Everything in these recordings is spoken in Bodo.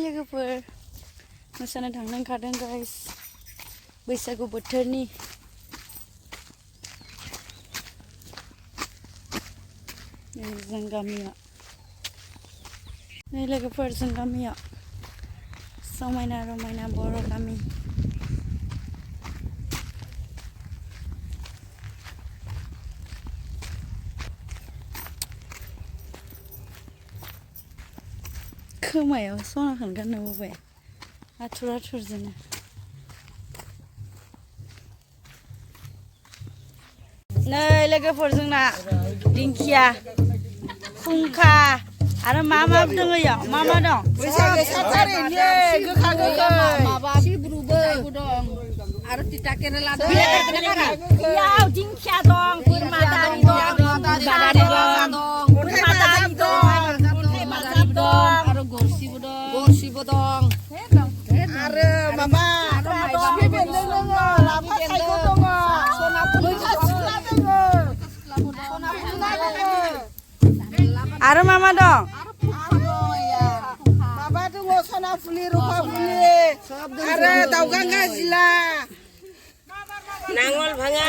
लोगोफोर मोसानो थांनो ओंखारदों गाइस बैसागु बोथोरनि जों गामियाव नै लोगोफोर जों गामियाव समायना रमायना बर' गामि खोमायाव सनाखौनो गाननो बावबाय आथुर आथुरजोंनो नै लोगोफोर जोंना दिंखिया खुंखा आरो मा दङ इयाव मा दं बैसागो साथारैनो गोखा गोखै माबा सिब्रुबो दं आरो तिता केरेला दं इयाव दिंखिया दं बोरमा दारि दं दारि दं बोरमा दारि दं अन्थाइ बाजाब दं आरो गरसिबो दं आरो माबा खिफि बेन्दों दङ लाफा सायख' दङ मैथा सिख्ला दङ आरो मा दं माबा दङ सना फुलि रुपा फुलि आरो दाउगांगा जिला नांगल भाङा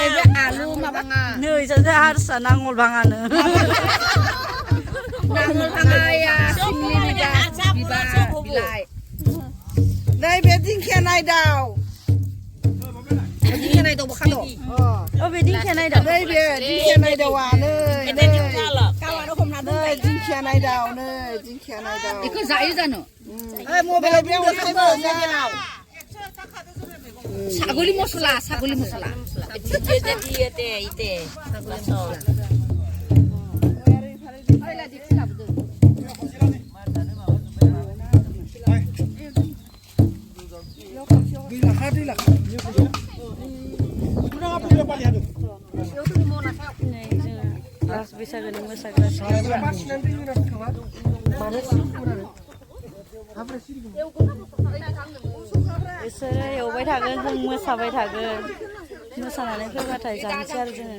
आलु माबाङा नै सासे हारसा नांगल भाङानो नांगल भाङाया सिमलि बिबार बिलाइ नै बे दिंखिया नायदाव दिंखिया नायदावबो खाद' बे दिंखिया नायदाव नै बे दिंखिया नायदावा नै दिंखिया नायदाव नै दिंखिया नायदाव बेखौ जायो जानो मबाइलाव बेयाव थाइबा ছাগলী মছলা बैसागोनि मोसाग्रा बिसोरो एवबाय थागोन जों मोसाबाय थागोन मोसानानै फैबाथाय जानोसै आरो जोङो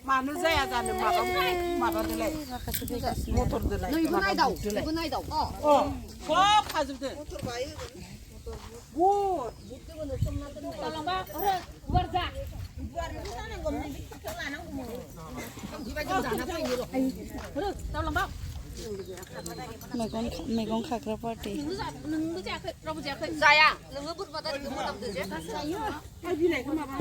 मानो जाया जानो माबादोलाय माखासे फैगासिनो मटरदोलाय नायदाव सब खाजोबदो मैगं खाग्रा पार्टि नोंबो जायाखै रावबो जायाखै जाया नोङो बोरमा दारिखौ मोनामदो जे जायो बिलाइखौ माबा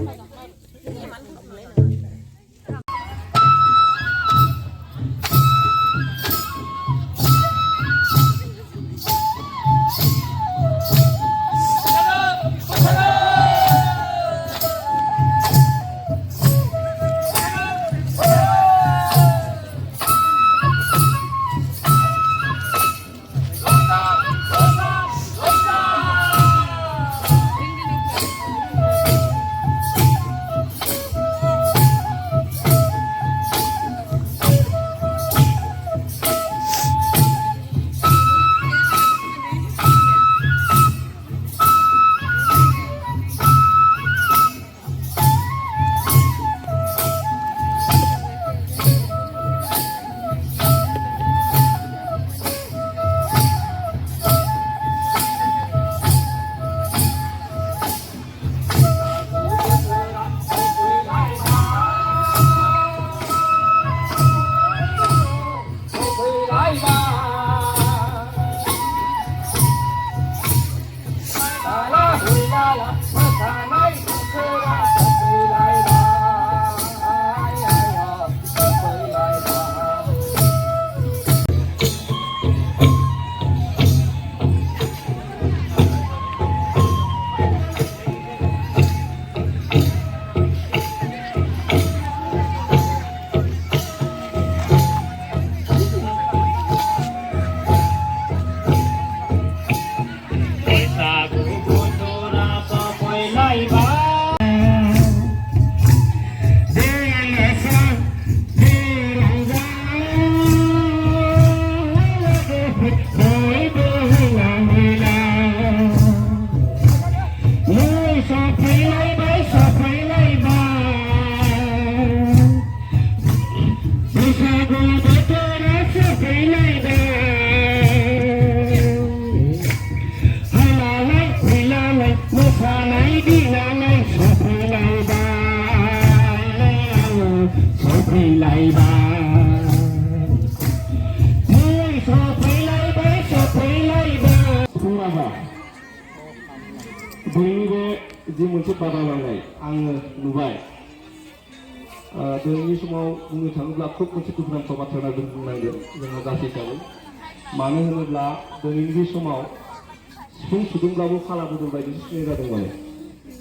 बयनिबो जि मोनसे बादायलायनाय आङो नुबाय दिनैनि समाव बुंनो थाङोब्ला खोब मोनसे दुखुनांथाव बाथ्रा होनना जों बुंनांगोन जोंहा जाथि हिसाबै मानो होनोब्ला दिनैनि समाव सिफुं सुदोंब्लाबो फाला बदल बायदिसो सुनाय जादों माने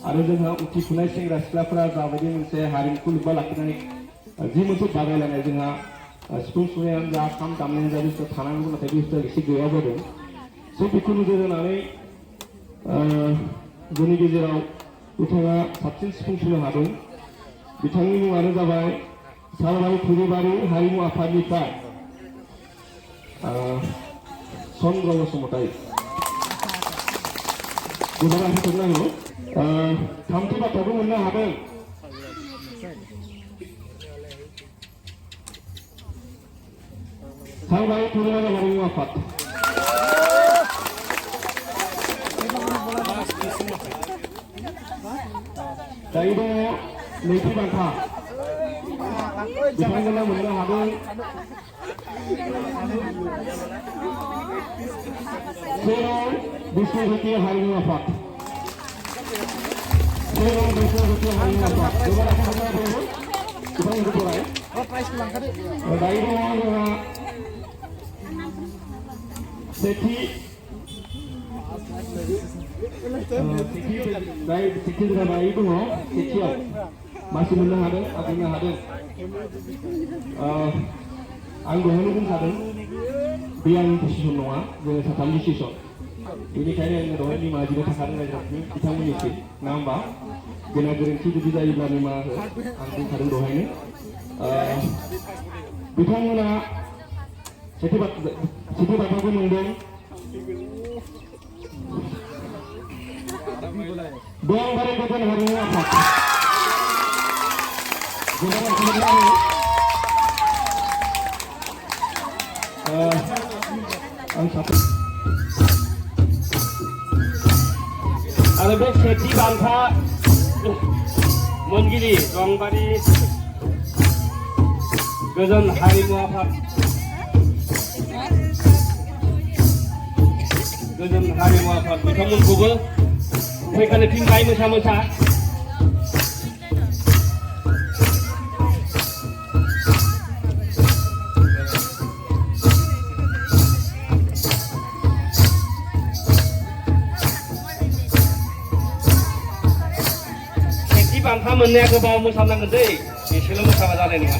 आरो जोंहा उथिफुनाय सेंग्रा सिख्लाफोरा जाबायदि मोनसे हारिमुखौ लोब्बा लाखिनानै जि मोनसे बादायलायनाय जोंहा सिफुं सुनायानो जा खाम दामनायानो जा बुस्थुआ थानांगौ नाथाय बे बुस्थुआ एसे गैया जादों जों बेखौ नोजोर होनानै जोंनि गेजेराव बिथाङा साबसिन सिफुं सुनो हादों बिथांनि मुङानो जाबाय सालबारि थुरिबारि हारिमु आफादनिफ्राय चन्द्र बसुमतारी गोबां आफादनांगौ थामथि बाथ्राखौ मोननो हादों सालबारि थुरिबारि हारिमु आफाद दायो दङ नैथि बान्था बिथांमोना मोननो हादों सेराव बिश्वज्योति हारिमु आफाद सेराव बिश्वज्योति हारिमु आफाद गोबां आफादफोरा दङ बिथांमोनखौ फराय दायो दङ जोंहा सेथि दायो दङ सेथियाव मासि मोननो हादों बुंनो हादों आं दहायनो बुंखादों बे आंनि डिसिसन नङा जोङो साथाम डिसिसन बेनिखायनो आङो दहाय निमाहा बिनो थाखादों रायजोफोरनि बिथांमोननिसिम नङा होमबा जोंना गोरोन्थि जुदि जायोब्ला निमाहा हो आं बुंखादों दहायनो बिथांमोना सेथि बाथ्राखौ मोनदों दोंबारि गोजोन हारिमु आफाद आरो बे सेथि बान्था मोनगिरि दोंबारि गोजोन हारिमु आफाद बिथांमोनखौबो फैखालि फिनबाय मोसा मोसा सेथि बान्था मोननाया गोबाव मोसानांगोन दै एसेल' मोसाबा जानाय नङा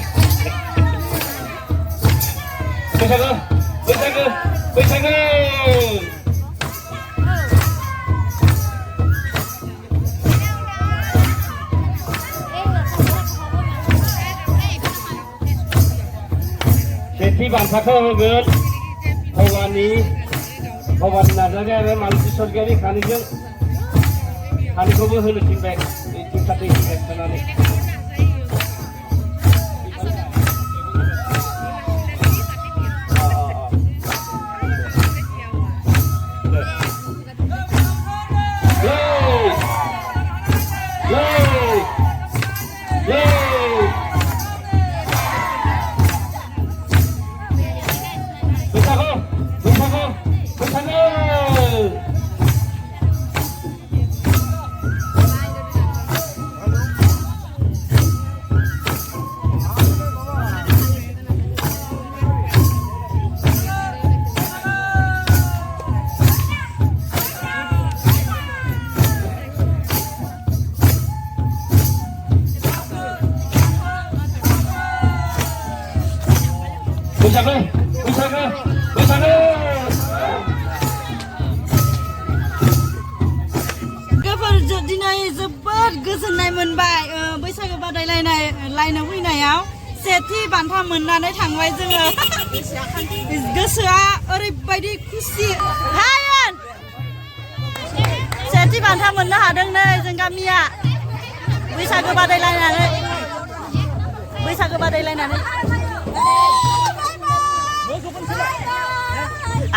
बैसागो सेथि बान्थाखौ होगोन भबानि नार्जारि आरो मालति स्वर्गियारि खानिखौबो होनो थिनबाय थिनखाथि सोनानै दिनै जोबोद गोजोननाय मोनबाय बैसागो बादायलायनायाव फैनायाव सेथि बान्था मोननानै थांबाय जोङो गोसोआ ओरैबायदि खुसि हायन सेथि बान्था मोननो हादों नै जों गामिया बैसागो बादायलायनानै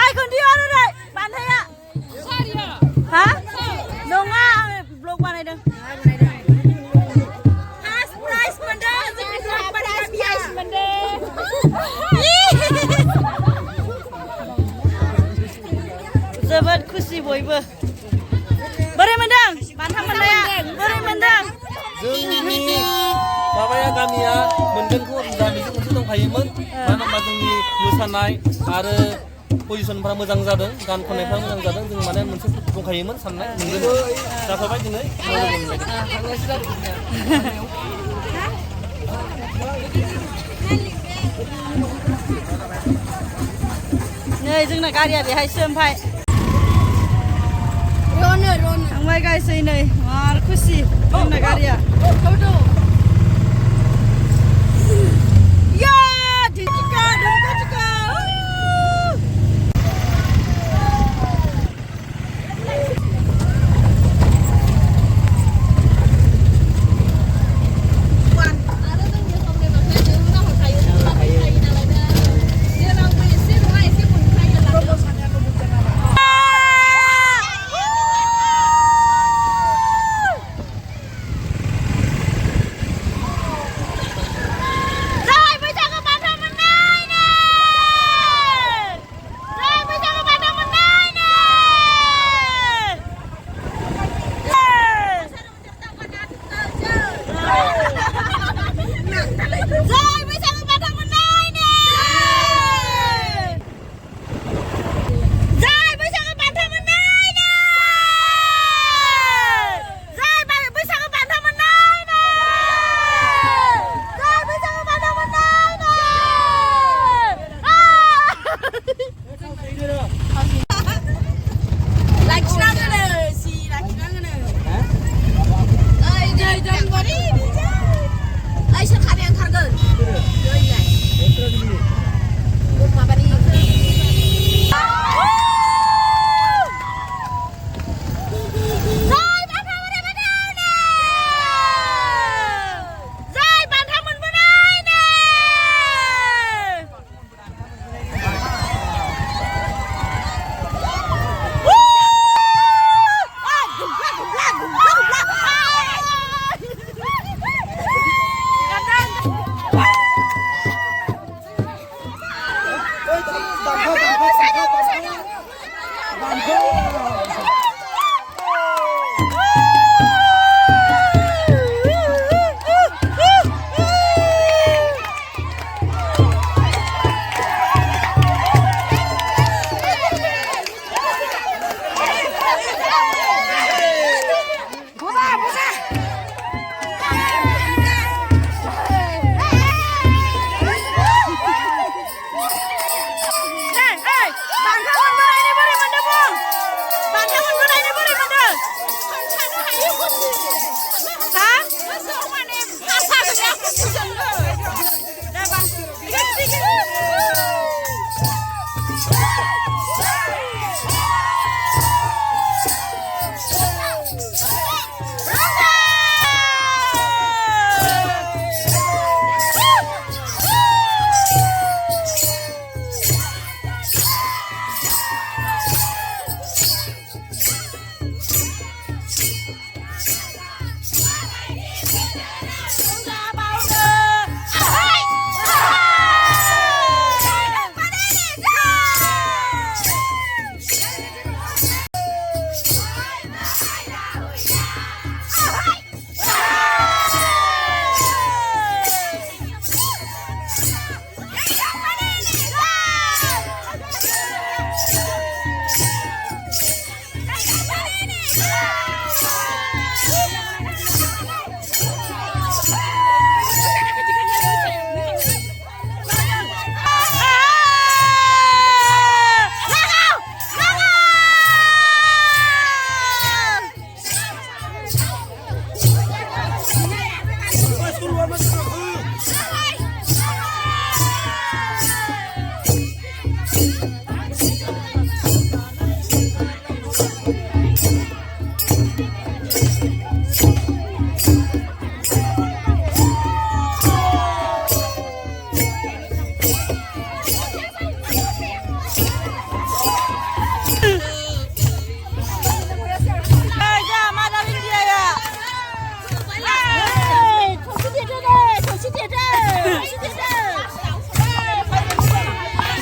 आइ खुन्थि आरो बान्थाया हा नङा आङो ब्लग बानायदों फार्स्ट प्राइज मोनदों जोंनि जोबोद खुसि बयबो बोरै मोनदों बान्था मोननाया बोरै मोनदों जोंनि माबाया गामिया मोनदोंखौ गामिजों मोनसे दंखायोमोन मानो होनबा जोंनि मोसानाय आरो पजिसनफ्रा मोजां जादों गान खननायफ्रा मोजां जादों जों माने मोनसे दंखायोमोन साननाय मोनदों जाथारबाय दिनै नै जोंना गारिया बेहायसो ओमफ्राय थांबाय गायसै नै मार खुसि जोंना गारिया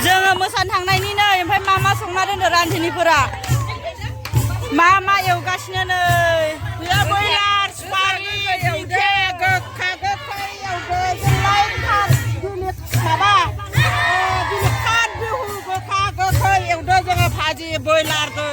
जोङो मोसानो थांनायनि नै ओमफ्राय मा संना दोनदो रान्धिनिफोरा मा एवगासिनो नै बे बयलार सुपारि एवदो गोखा गोखै एवदो जोंलाय माबा बिलिखान बिहु गोखा गोखै एवदो जोङो भाजि बयलारखौ